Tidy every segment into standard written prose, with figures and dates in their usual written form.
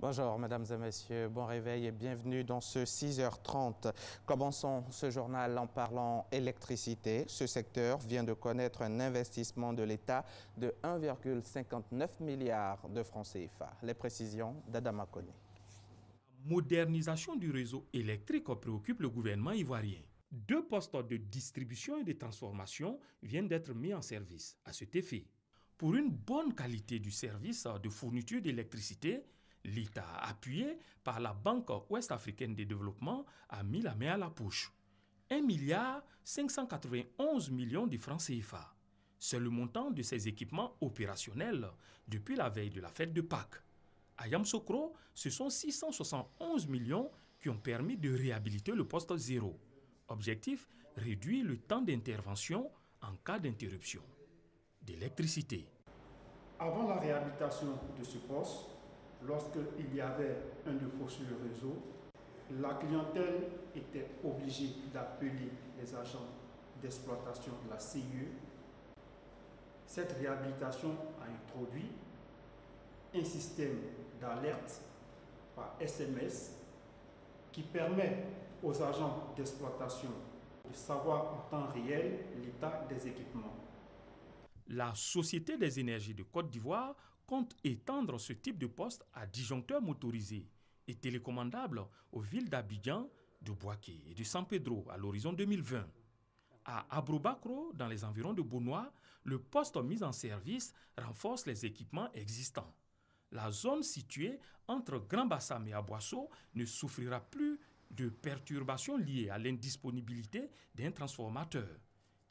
Bonjour mesdames et messieurs, bon réveil et bienvenue dans ce 6h30. Commençons ce journal en parlant électricité. Ce secteur vient de connaître un investissement de l'État de 1,59 milliard de francs CFA. Les précisions d'Adama Kone. La modernisation du réseau électrique préoccupe le gouvernement ivoirien. 2 postes de distribution et de transformation viennent d'être mis en service à cet effet. Pour une bonne qualité du service de fourniture d'électricité, l'État, appuyé par la Banque ouest-africaine de développement, a mis la main à la poche. 1,591 milliard de francs CFA. C'est le montant de ces équipements opérationnels depuis la veille de la fête de Pâques. À Yamoussoukro, ce sont 671 millions qui ont permis de réhabiliter le poste 0. Objectif, réduire le temps d'intervention en cas d'interruption d'électricité. Avant la réhabilitation de ce poste, lorsqu'il y avait un défaut sur le réseau, la clientèle était obligée d'appeler les agents d'exploitation de la CIE. Cette réhabilitation a introduit un système d'alerte par SMS qui permet aux agents d'exploitation de savoir en temps réel l'état des équipements. La Société des énergies de Côte d'Ivoire compte étendre ce type de poste à disjoncteurs motorisés et télécommandables aux villes d'Abidjan, de Bouaké et de San Pedro à l'horizon 2020. À Aboubakro, dans les environs de Bounois, le poste mis en service renforce les équipements existants. La zone située entre Grand Bassam et Aboissou ne souffrira plus de perturbations liées à l'indisponibilité d'un transformateur.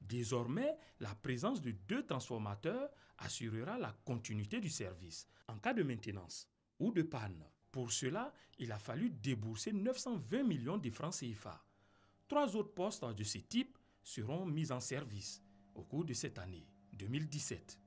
Désormais, la présence de 2 transformateurs assurera la continuité du service en cas de maintenance ou de panne. Pour cela, il a fallu débourser 920 millions de francs CFA. 3 autres postes de ce type seront mis en service au cours de cette année 2017.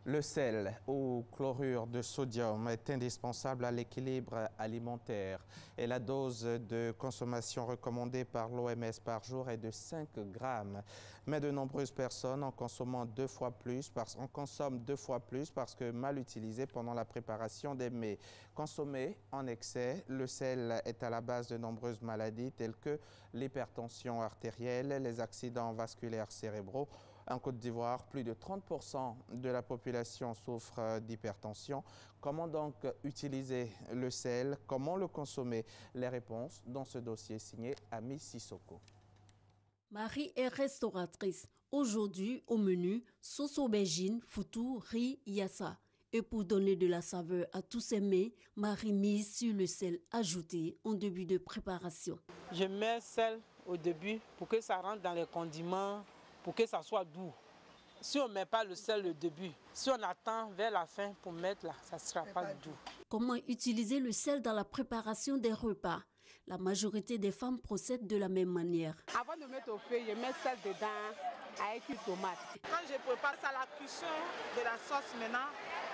Le sel ou chlorure de sodium est indispensable à l'équilibre alimentaire et la dose de consommation recommandée par l'OMS par jour est de 5 grammes. Mais de nombreuses personnes en consomment 2 fois plus parce que mal utilisé pendant la préparation des mets. Consommé en excès, le sel est à la base de nombreuses maladies telles que l'hypertension artérielle, les accidents vasculaires cérébraux. En Côte d'Ivoire, plus de 30% de la population souffre d'hypertension. Comment donc utiliser le sel? Comment le consommer? Les réponses dans ce dossier signé Ami Sissoko. Marie est restauratrice. Aujourd'hui, au menu, sauce aubergine, foutou, riz, yassa. Et pour donner de la saveur à tous ces mets, Marie mise sur le sel ajouté en début de préparation. Je mets le sel au début pour que ça rentre dans les condiments, pour que ça soit doux. Si on ne met pas le sel au début, si on attend vers la fin pour mettre là, ça ne sera pas doux. Comment utiliser le sel dans la préparation des repas? La majorité des femmes procèdent de la même manière. Avant de mettre au feu, je mets le sel dedans avec une tomate. Quand je prépare ça, la cuisson de la sauce maintenant,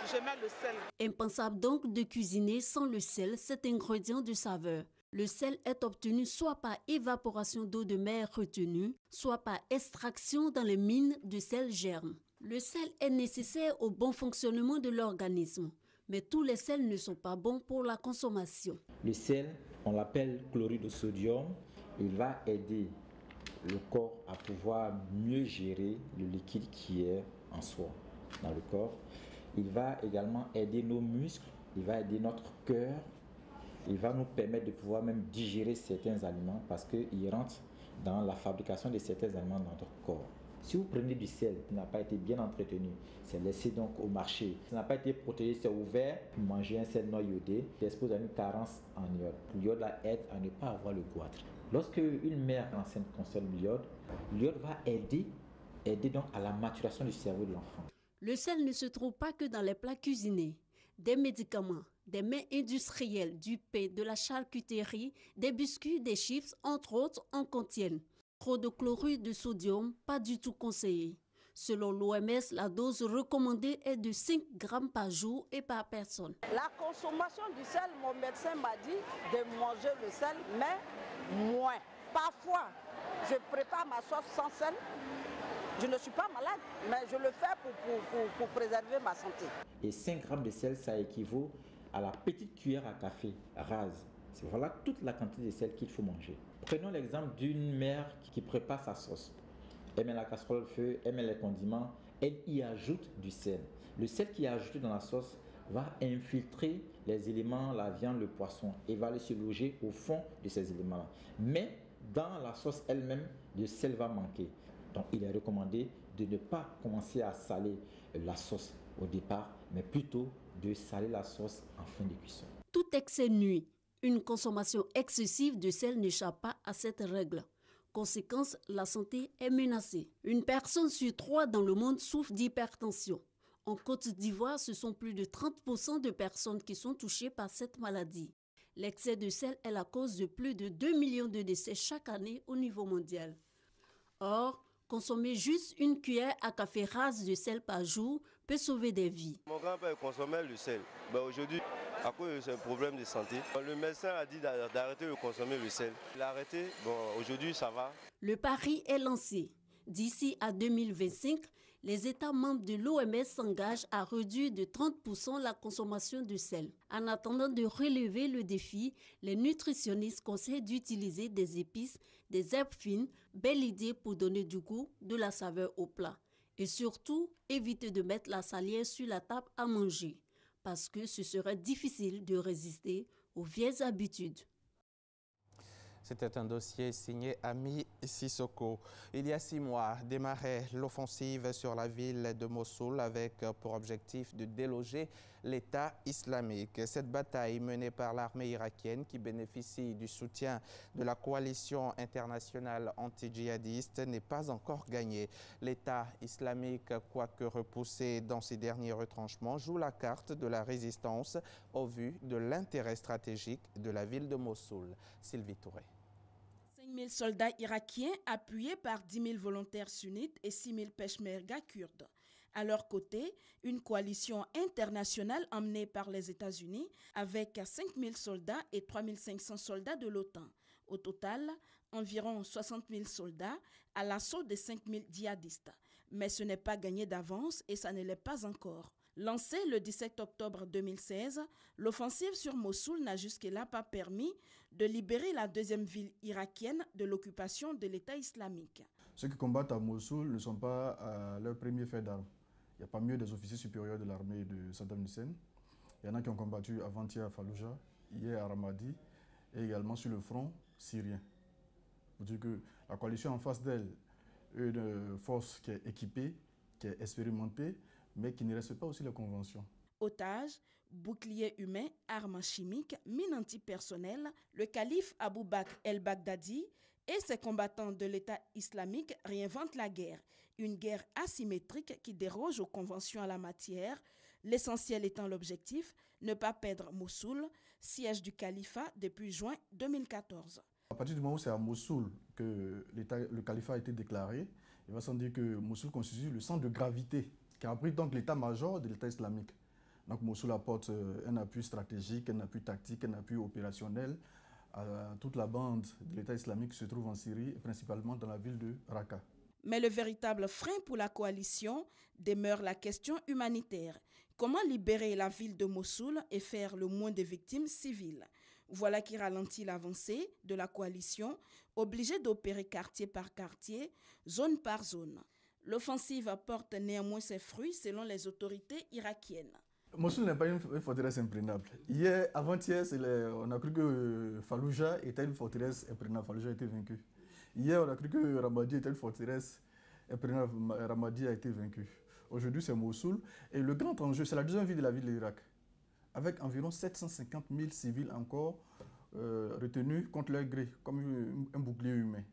je mets le sel. Impensable donc de cuisiner sans le sel, cet ingrédient de saveur. Le sel est obtenu soit par évaporation d'eau de mer retenue, soit par extraction dans les mines de sel germe. Le sel est nécessaire au bon fonctionnement de l'organisme, mais tous les sels ne sont pas bons pour la consommation. Le sel, on l'appelle chlorure de sodium. Il va aider le corps à pouvoir mieux gérer le liquide qui est en soi, dans le corps. Il va également aider nos muscles, il va aider notre cœur. Il va nous permettre de pouvoir même digérer certains aliments parce qu'il rentre dans la fabrication de certains aliments dans notre corps. Si vous prenez du sel qui n'a pas été bien entretenu, c'est laissé donc au marché. Ça n'a pas été protégé, c'est ouvert. Manger un sel non iodé expose à une carence en iode. L'iode aide à ne pas avoir le goitre. Lorsque une mère enceinte consomme l'iode va aider donc à la maturation du cerveau de l'enfant. Le sel ne se trouve pas que dans les plats cuisinés. Des médicaments, des mets industriels, du pain, de la charcuterie, des biscuits, des chips, entre autres, en contiennent. Trop de chlorure de sodium, pas du tout conseillé. Selon l'OMS, la dose recommandée est de 5 grammes par jour et par personne. La consommation du sel, mon médecin m'a dit de manger le sel, mais moins. Parfois, je prépare ma sauce sans sel. Je ne suis pas malade, mais je le fais pour préserver ma santé. Et 5 grammes de sel, ça équivaut à la petite cuillère à café rase. Voilà toute la quantité de sel qu'il faut manger. Prenons l'exemple d'une mère qui prépare sa sauce. Elle met la casserole au feu, elle met les condiments, elle y ajoute du sel. Le sel qui est ajouté dans la sauce va infiltrer les éléments, la viande, le poisson, et va aller se loger au fond de ces éléments-là. Mais dans la sauce elle-même, le sel va manquer. Donc il est recommandé de ne pas commencer à saler la sauce au départ, mais plutôt de saler la sauce en fin de cuisson. Tout excès nuit. Une consommation excessive de sel n'échappe pas à cette règle. Conséquence, la santé est menacée. Une personne sur 3 dans le monde souffre d'hypertension. En Côte d'Ivoire, ce sont plus de 30% de personnes qui sont touchées par cette maladie. L'excès de sel est la cause de plus de 2 millions de décès chaque année au niveau mondial. Or, consommer juste une cuillère à café rase de sel par jour peut sauver des vies. Mon grand-père consommait le sel. Aujourd'hui, à cause de ce problème de santé, le médecin a dit d'arrêter de consommer le sel. Il a arrêté, aujourd'hui ça va. Le pari est lancé. D'ici à 2025, les États membres de l'OMS s'engagent à réduire de 30% la consommation de sel. En attendant de relever le défi, les nutritionnistes conseillent d'utiliser des épices, des herbes fines, belle idée pour donner du goût, de la saveur au plat. Et surtout, éviter de mettre la salière sur la table à manger, parce que ce serait difficile de résister aux vieilles habitudes. C'était un dossier signé Ami Sissoko. Il y a 6 mois, démarrait l'offensive sur la ville de Mossoul avec pour objectif de déloger l'État islamique. Cette bataille menée par l'armée irakienne qui bénéficie du soutien de la coalition internationale anti-djihadiste n'est pas encore gagnée. L'État islamique, quoique repoussé dans ses derniers retranchements, joue la carte de la résistance au vu de l'intérêt stratégique de la ville de Mossoul. Sylvie Touré. 5 000 soldats irakiens appuyés par 10 000 volontaires sunnites et 6 000 peshmerga kurdes. À leur côté, une coalition internationale emmenée par les États-Unis avec 5 000 soldats et 3 500 soldats de l'OTAN. Au total, environ 60 000 soldats à l'assaut des 5 000 djihadistes. Mais ce n'est pas gagné d'avance et ça ne l'est pas encore. Lancée le 17 octobre 2016, l'offensive sur Mossoul n'a jusque-là pas permis de libérer la deuxième ville irakienne de l'occupation de l'État islamique. Ceux qui combattent à Mossoul ne sont pas à leur premier fait d'armes. Il n'y a pas mieux des officiers supérieurs de l'armée de Saddam Hussein. Il y en a qui ont combattu avant-hier à Fallujah, hier à Ramadi et également sur le front syrien. Pour dire que la coalition en face d'elle est une force qui est équipée, qui est expérimentée, mais qui ne respecte pas aussi les conventions. Otages, boucliers humains, armes chimiques, mines antipersonnelles, le calife Abou Bakr el-Baghdadi et ses combattants de l'État islamique réinventent la guerre. Une guerre asymétrique qui déroge aux conventions en la matière, l'essentiel étant l'objectif, ne pas perdre Mossoul, siège du califat depuis juin 2014. À partir du moment où c'est à Mossoul que le califat a été déclaré, il va sans dire que Mossoul constitue le centre de gravité qui abrite donc l'état-major de l'État islamique. Donc Mossoul apporte un appui stratégique, un appui tactique, un appui opérationnel à toute la bande de l'État islamique qui se trouve en Syrie, et principalement dans la ville de Raqqa. Mais le véritable frein pour la coalition demeure la question humanitaire. Comment libérer la ville de Mossoul et faire le moins de victimes civiles? Voilà qui ralentit l'avancée de la coalition, obligée d'opérer quartier par quartier, zone par zone. L'offensive porte néanmoins ses fruits selon les autorités irakiennes. Mossoul n'est pas une forteresse imprenable. Avant-hier, on a cru que Fallujah était une forteresse imprenable. Fallujah a été vaincu. Hier, on a cru que Ramadi était une forteresse imprenable. Ramadi a été vaincu. Aujourd'hui, c'est Mossoul. Et le grand enjeu, c'est la deuxième ville de la ville de l'Irak, avec environ 750 000 civils encore retenus contre leur gré, comme un bouclier humain.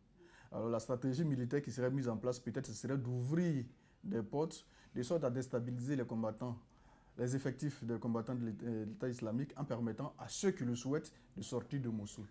Alors la stratégie militaire qui serait mise en place, peut-être, ce serait d'ouvrir des portes, de sorte à déstabiliser les combattants, les effectifs des combattants de l'État islamique, en permettant à ceux qui le souhaitent de sortir de Mossoul.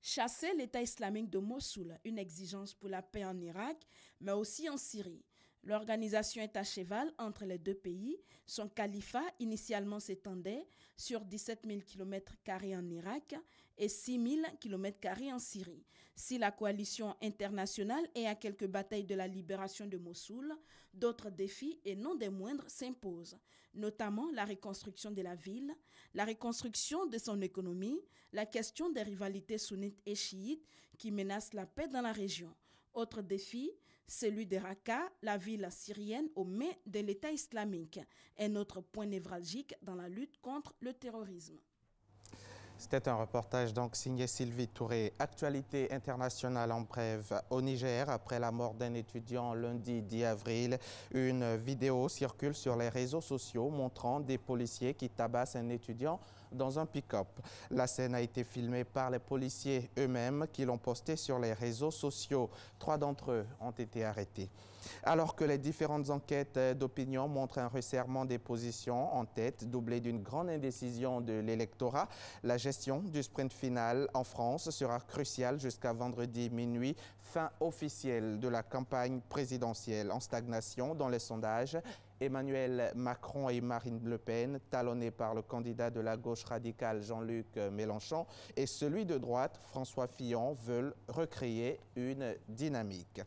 Chasser l'État islamique de Mossoul, une exigence pour la paix en Irak, mais aussi en Syrie. L'organisation est à cheval entre les deux pays. Son califat initialement s'étendait sur 17 000 km² en Irak et 6 000 km² en Syrie. Si la coalition internationale est à quelques batailles de la libération de Mossoul, d'autres défis et non des moindres s'imposent. notamment la reconstruction de la ville, la reconstruction de son économie, la question des rivalités sunnites et chiites qui menacent la paix dans la région. Autre défi, celui de Raqqa, la ville syrienne au mai de l'État islamique, un autre point névralgique dans la lutte contre le terrorisme. C'était un reportage donc signé Sylvie Touré. Actualité internationale en bref. Au Niger, après la mort d'un étudiant lundi 10 avril, une vidéo circule sur les réseaux sociaux montrant des policiers qui tabassent un étudiant dans un pick-up. La scène a été filmée par les policiers eux-mêmes qui l'ont postée sur les réseaux sociaux. 3 d'entre eux ont été arrêtés. Alors que les différentes enquêtes d'opinion montrent un resserrement des positions en tête, doublé d'une grande indécision de l'électorat, la gestion du sprint final en France sera cruciale jusqu'à vendredi minuit, fin officielle de la campagne présidentielle. En stagnation dans les sondages, Emmanuel Macron et Marine Le Pen, talonnés par le candidat de la gauche radicale Jean-Luc Mélenchon, et celui de droite François Fillon veulent recréer une dynamique.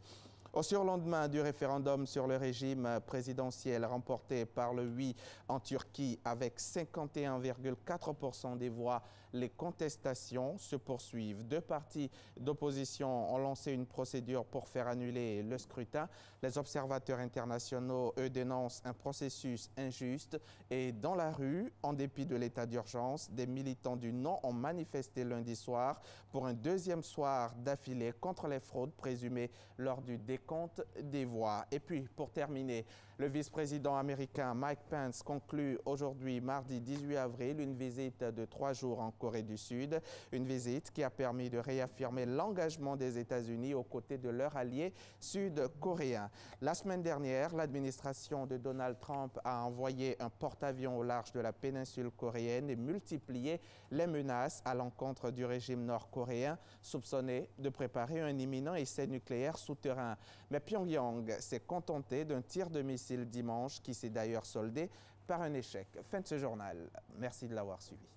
Au surlendemain du référendum sur le régime présidentiel remporté par le oui en Turquie avec 51,4% des voix, les contestations se poursuivent. 2 partis d'opposition ont lancé une procédure pour faire annuler le scrutin. Les observateurs internationaux, eux, dénoncent un processus injuste et dans la rue, en dépit de l'état d'urgence, des militants du non ont manifesté lundi soir pour un 2e soir d'affilée contre les fraudes présumées lors du décompte des voix. Et puis, pour terminer, le vice-président américain Mike Pence conclut aujourd'hui, mardi 18 avril, une visite de 3 jours en Corée du Sud. Une visite qui a permis de réaffirmer l'engagement des États-Unis aux côtés de leurs alliés sud-coréens. La semaine dernière, l'administration de Donald Trump a envoyé un porte-avions au large de la péninsule coréenne et multiplié les menaces à l'encontre du régime nord-coréen, soupçonné de préparer un imminent essai nucléaire souterrain. Mais Pyongyang s'est contenté d'un tir de missile dimanche qui s'est d'ailleurs soldé par un échec. Fin de ce journal. Merci de l'avoir suivi.